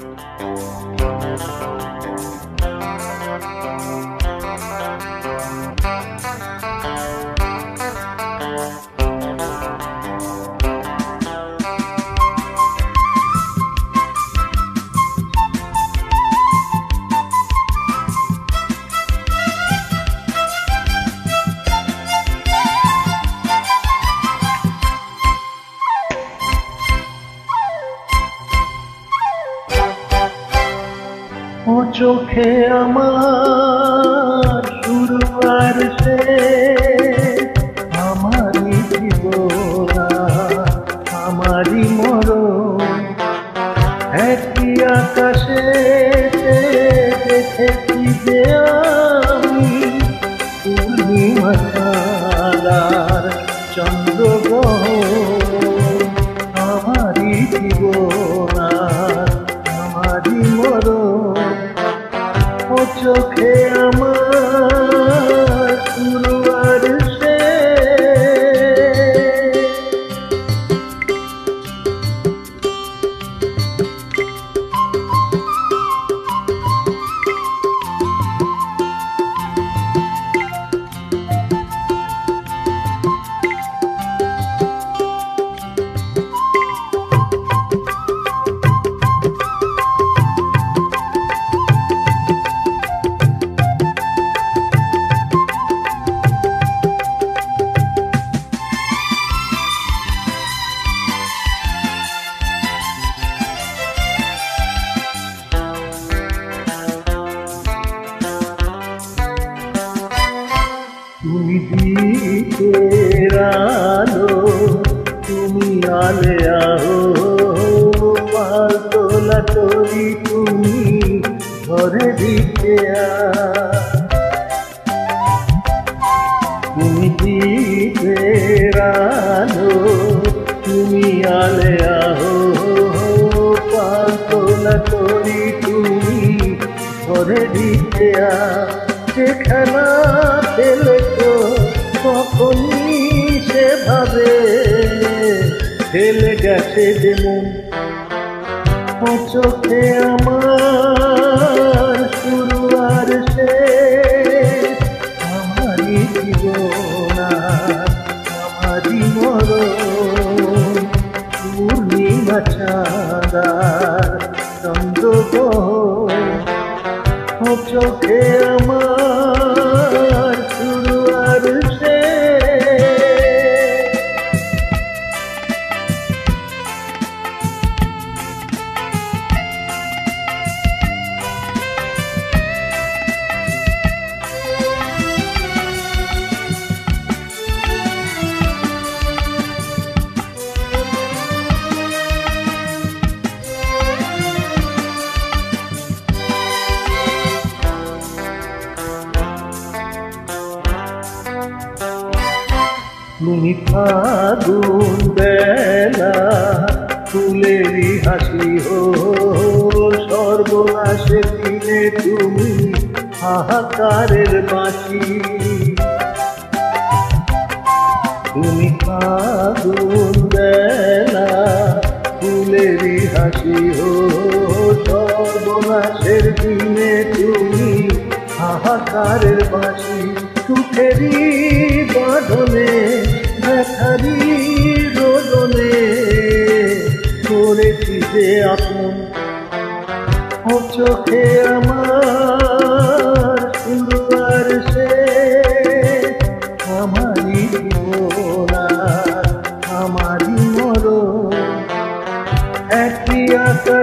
ও চোখে আমার শুরু আর শেষ, আমারই জীবন আমারই মরণ। একই আকাশে দেখেছি যে আমি পূর্ণিমা ছাড়ার চন্দ্রগ্রহণ, আমারই জীবন আমারই মরণ। ও চোখে আমার শুরু আর শেষ। তুমি দিকের আলো, তুমি আলে আহো, পাল তোলা তরি তুমি ঘরে দিকে তুমি দিকের আলো, তুমি আলে আহো, পাল তোলা তরি তুমি ঘরে দিকে যে খেলা খেলেছো তখনই সেভাবে ফেলে গেছে যেমন। ও চোখে আমার শুরু আর শেষ, আমারই জীবন আমারই মরণ। পূর্ণিমা ছাড়ার চন্দ্রগ্রহণ, ও চোখে আমার শুরু আর শেষ। তুমি ফাগুন বেলা ফুলেরই হাসি হো, সর্বনাশের দিনে তুমি হাহাকারের বাঁশি। তুমি ফাগুন বেলা ফুলেরই হাসি হো, সর্বনাশের দিনে তুমি হাহাকারের বাঁশি। সুখেরই বাঁধনে ব্যথারই রোদনে করেছি যে আপন। ও চোখে আমার শুরু আর শেষ, আমারই জীবন আমারই মরণ। একই আকাশ